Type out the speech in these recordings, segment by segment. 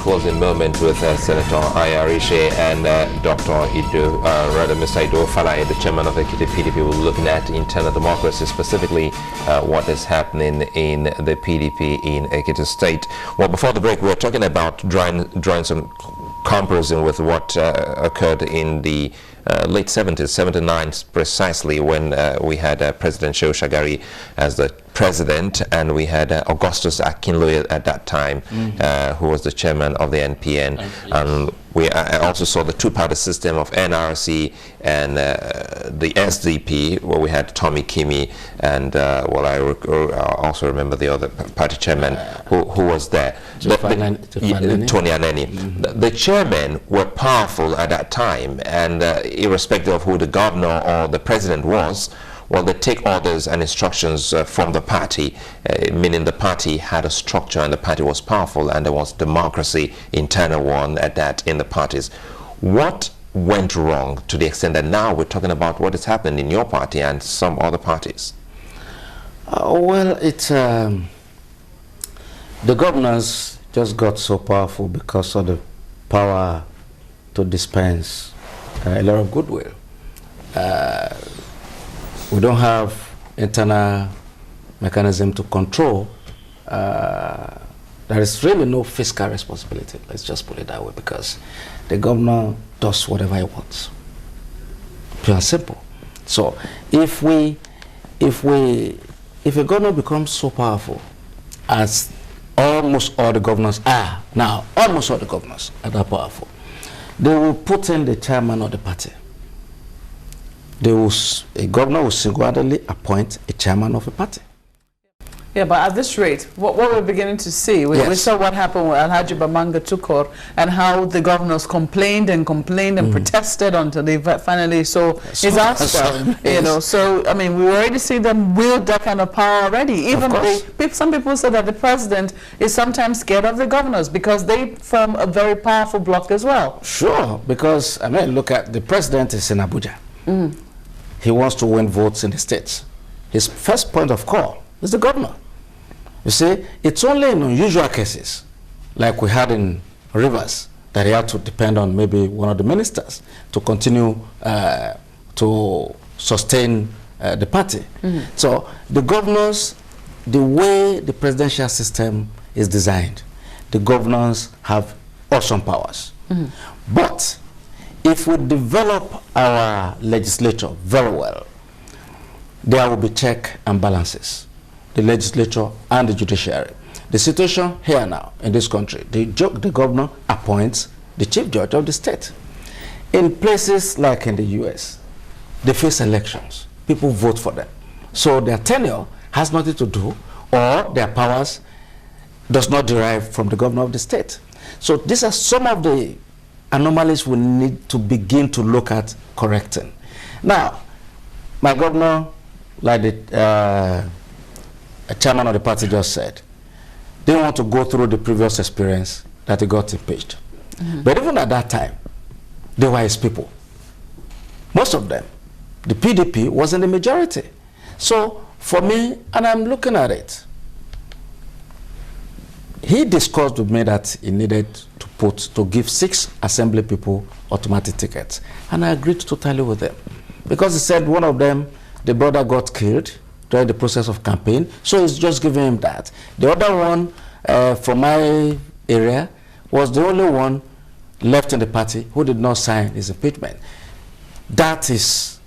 closing moment with Senator Ayo Arise and Dr. Mr. Ido Falaye, the chairman of Ekiti PDP. We're looking at internal democracy, specifically what is happening in the PDP in Ekiti State. Well, before the break, we were talking about drawing some comparison with what occurred in the late 70s, 79 precisely, when we had President Shehu Shagari as the president, and we had Augustus Akinloye at that time, who was the chairman of the NPN. Yes. And we also saw the two-party system of NRC and the SDP, where we had Tommy Kimi, and well, I also remember the other party chairman who was there. Tony Aneni. The chairmen were powerful at that time, and irrespective of who the governor or the president was, well, they take orders and instructions from the party, meaning the party had a structure and the party was powerful, and there was democracy, internal one at that, in the parties. What went wrong to the extent that now we're talking about what is happening in your party and some other parties? Well, it's the governors just got so powerful because of the power to dispense a lot of goodwill. We don't have internal mechanism to control. There is really no fiscal responsibility. Let's just put it that way, because the governor does whatever he wants. Pure and simple. So if a governor becomes so powerful, as almost all the governors are now, almost all the governors are that powerful, they will put in the chairman of the party. A governor will single-handedly appoint a chairman of a party. Yeah, but at this rate, what we're beginning to see, we saw what happened when Alhaji Bamanga Tukur, and how the governors complained and protested until they finally saw his outcome. You know, so I mean, we already see them wield that kind of power already. Even some people say that the president is sometimes scared of the governors because they form a very powerful bloc as well. Sure, because I mean, look at the president is in Abuja. He wants to win votes in the states. His first point of call is the governor. You see, it's only in unusual cases, like we had in Rivers, that he had to depend on maybe one of the ministers to continue to sustain the party. So the governors, the way the presidential system is designed, the governors have awesome powers. But if we develop our legislature very well, there will be check and balances, the legislature and the judiciary. The situation here now in this country, the governor appoints the chief judge of the state. In places like in the US, they face elections. People vote for them. So their tenure has nothing to do, or their powers does not derive from the governor of the state. So these are some of the anomalies we need to begin to look at correcting. Now, my governor, like the chairman of the party just said, they want to go through the previous experience that he got impeached. But even at that time, they were his people. Most of them. The PDP was in the majority. So for me, and I'm looking at it, he discussed with me that he needed to give 6 assembly people automatic tickets. And I agreed totally with them. Because he said one of them, the brother got killed during the process of campaign, so he's just giving him that. The other one from my area was the only one left in the party who did not sign his impeachment. That is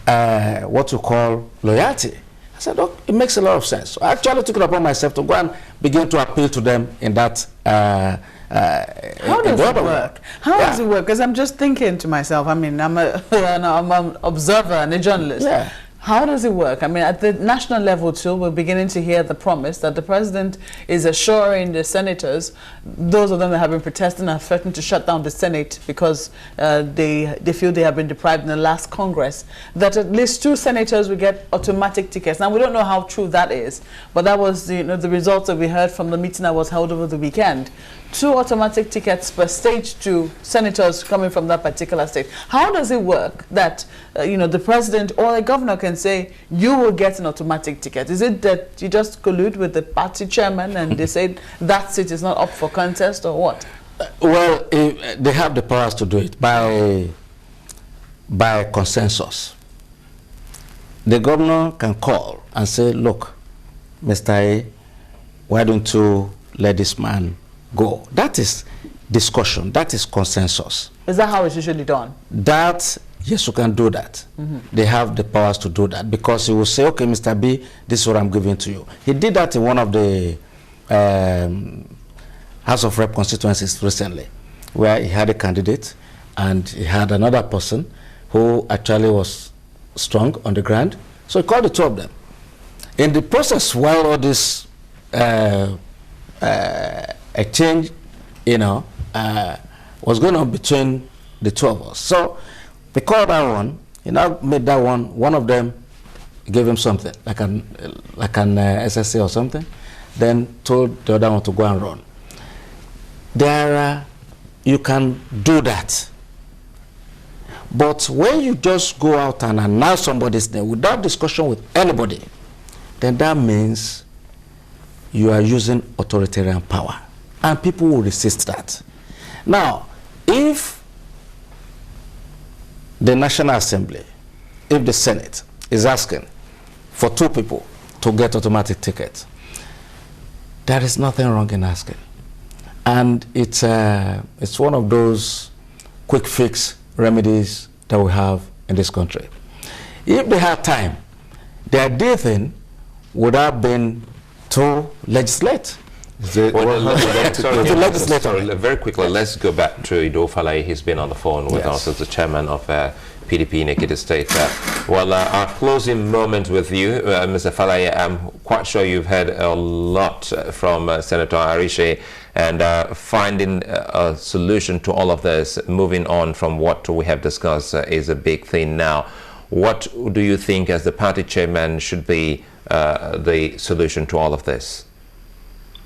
what we call loyalty. I said, look, it makes a lot of sense. So I actually took it upon myself to go and begin to appeal to them in that. How does it work? How does it work? Because I'm just thinking to myself, I mean, I'm an observer and a journalist. Yeah. How does it work? I mean, at the national level too, we're beginning to hear the promise that the president is assuring the senators, those of them that have been protesting are threatened to shut down the Senate because they feel they have been deprived in the last Congress, that at least 2 senators will get automatic tickets. Now, we don't know how true that is, but that was the results that we heard from the meeting that was held over the weekend. 2 automatic tickets per state to senators coming from that particular state. How does it work that the president or a governor can say you will get an automatic ticket? Is it that you just collude with the party chairman and they say that seat is not up for contest, or what? Well, they have the powers to do it by consensus. The governor can call and say, look, Mr. A, why don't you let this man go? That is discussion. That is consensus. Is that how it's usually done? That, yes, you can do that. They have the powers to do that because he will say, okay, Mr. B, this is what I'm giving to you. He did that in one of the House of Rep constituencies recently, where he had a candidate and he had another person who actually was strong on the ground. So he called the two of them. In the process, while all this exchange, was going on between the two of us. So they called that one. He now made that one of them gave him something, like an SSA or something, then told the other one to go and run. You can do that. But when you just go out and announce somebody's name without discussion with anybody, then that means you are using authoritarian power. And people will resist that. Now, if the National Assembly, if the Senate is asking for 2 people to get automatic tickets, there is nothing wrong in asking. And it's one of those quick fix remedies that we have in this country. If they had time, the ideal thing would have been to legislate. Very quickly, let's go back to Ayo Fayose. He's been on the phone with us as the chairman of PDP in Ekiti State. Our closing moment with you, Mr. Fayose, I'm quite sure you've heard a lot from Senator Arise, and finding a solution to all of this, moving on from what we have discussed, is a big thing now. What do you think, as the party chairman, should be the solution to all of this?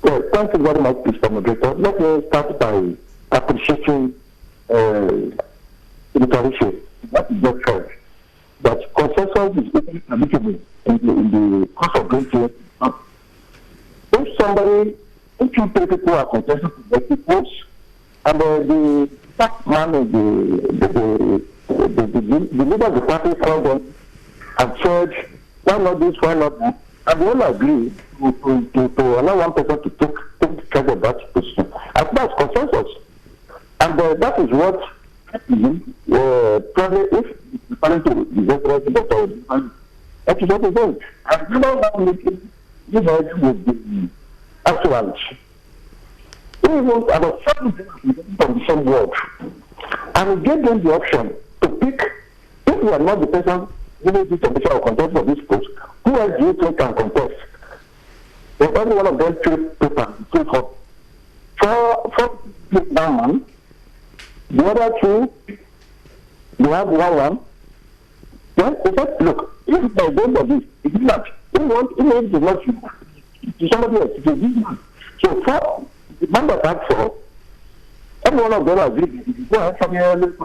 Well, thank you very much, Mr. Moderator. Let me start by appreciating the tradition that is just heard, that consensus is openly permissible in the course of going through. If 2 people are contesting to get the votes, and the fact man of the leader of the party found them and said, why not this, why not that? And we all agree to allow one person to take charge of that position. And that's consensus. And that is what probably if referring to the referendum that is what it is. And you know that meeting, this would be excellent. Even about 7 people from the same word. And we gave them the option to pick, if we are not the person giving this official contest for this post, who else do you think can contest? If every one of them filled paper, for one man, the other 2, they have one. Then they said, look, if by the end of this, it is not. If it is not you, to somebody else, it is this man. So for the member that 4, every one of them agreed. Go ahead from here.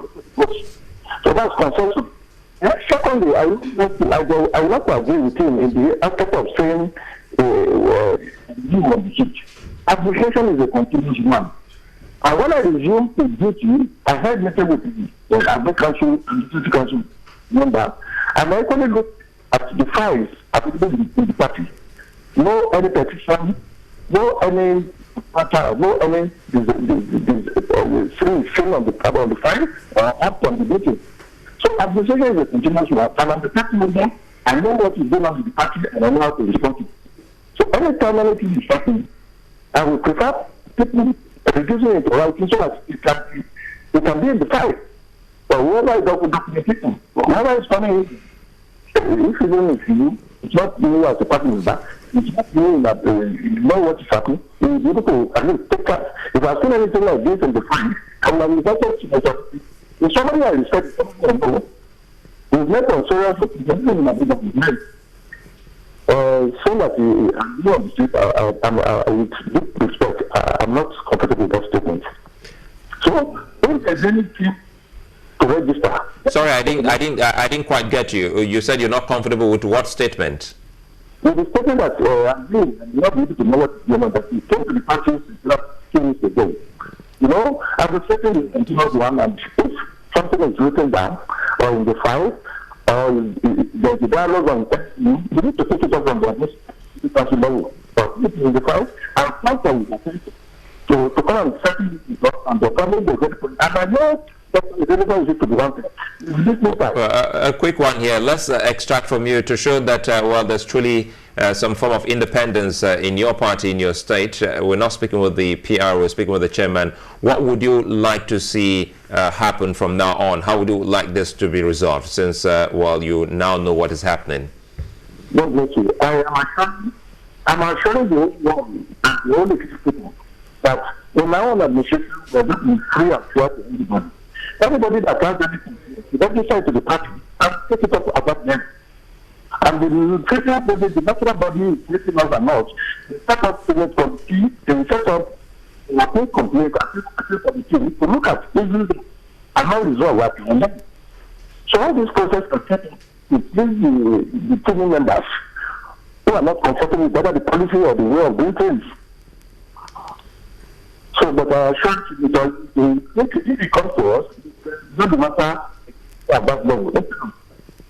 So that's consensus. Secondly, I would like to agree with him in the aspect of saying application is a continuous one. And when I resumed the duty, I had meeting with the Advocate Council and the City Council member, and I actually looked at the files applicable in the party. No any petition, no any matter, no any thing on the file or act on the meeting. So application is a continuous one, and I'm the party member. I know what is going on with the party, and I know how to respond to it. So anytime anything is happening, I will prefer people reducing it to writing so that it can be in the file. But whoever is documenting, whoever is coming, if even if you, it's not you as a party member, it's not you that you know what is happening, you will be able to at least take care. If I've seen anything like this in the file, I will have invited to myself. If somebody I respect, somebody I know, is not on serious representation in a bit of his name. So that with deep respect, I'm not comfortable with that statement. So, if there's anything to register. Sorry, I didn't quite get you. You said you're not comfortable with what statement? With the statement that I'm not able to know what you know, that he came to the party last 2 weeks ago. He You know, administrating is a continuous one, and if something is written down or in the file, or there's a dialogue on you need to take it up on the administrative level. But if it's in the file, and something to come and settle it up, and the family will get it. And I know a quick one here. Let's extract from you to show that, well, there's truly some form of independence in your party, in your state. We're not speaking with the PR, we're speaking with the chairman. What would you like to see happen from now on? How would you like this to be resolved, since, well, you now know what is happening? God bless you. I'm assuring you, the only people, that in my own administration, we're going to be free and fair to everybody. Everybody that has anything, you don't decide to the party and take it up about them. And the national body is listening us or not. They set up the committee, they set up an appeal complaint, appeal committee to look at issues and how resolve what we want. So all this process can take the team members who are not comfortable with whether the policy or the way of doing things. So, but I assure you that if it comes to us, it doesn't matter about level.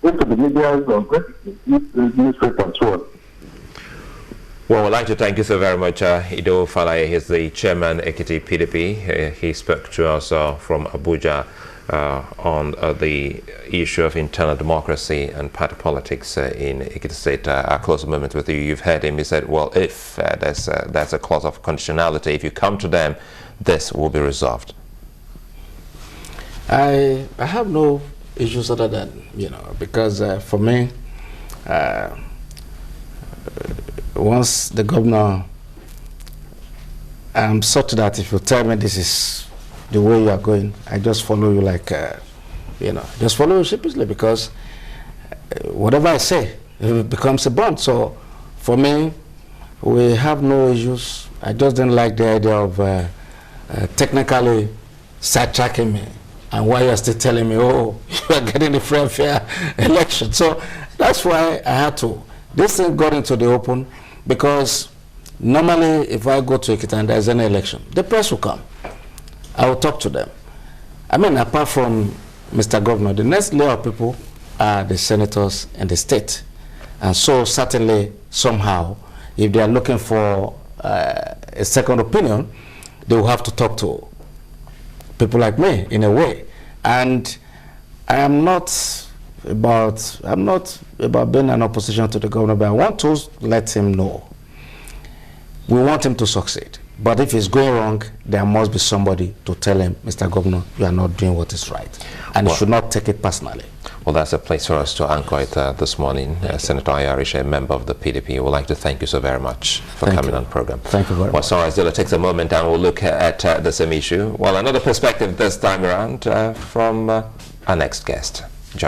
Go to the media or go to the newspaper and so on. Well, I'd like to thank you so very much. Ayo Fayose is the chairman, Ekiti PDP. He spoke to us from Abuja on the issue of internal democracy and party politics in Ekiti State. I'll close a moment with you. You've heard him. He said, well, if there's a clause of conditionality, if you come to them, this will be resolved. I have no issues other than, because for me, once the governor, I'm such that if you tell me this is the way you are going, I just follow you like, just follow you sheepishly, because whatever I say, it becomes a bond. So for me, we have no issues. I just didn't like the idea of technically sidetracking me, and why you're still telling me, oh, you are getting the free and fair election. So that's why I had to. This thing got into the open, because normally if I go to Ekiti and there's an election, the press will come. I will talk to them. I mean, apart from Mr. Governor, the next layer of people are the senators in the state. And so certainly, somehow, if they are looking for a second opinion, they will have to talk to people like me, in a way. And I am not about being an opposition to the governor, but I want to let him know. We want him to succeed. But if it's going wrong, there must be somebody to tell him, Mr. Governor, you are not doing what is right. And he should not take it personally. Well, that's a place for us to anchor it this morning. Senator Ayo Arise, a member of the PDP, would like to thank you so very much for coming on the program. Thank you very much. Well, so takes a moment and we'll look at the same issue. Well, another perspective this time around from our next guest.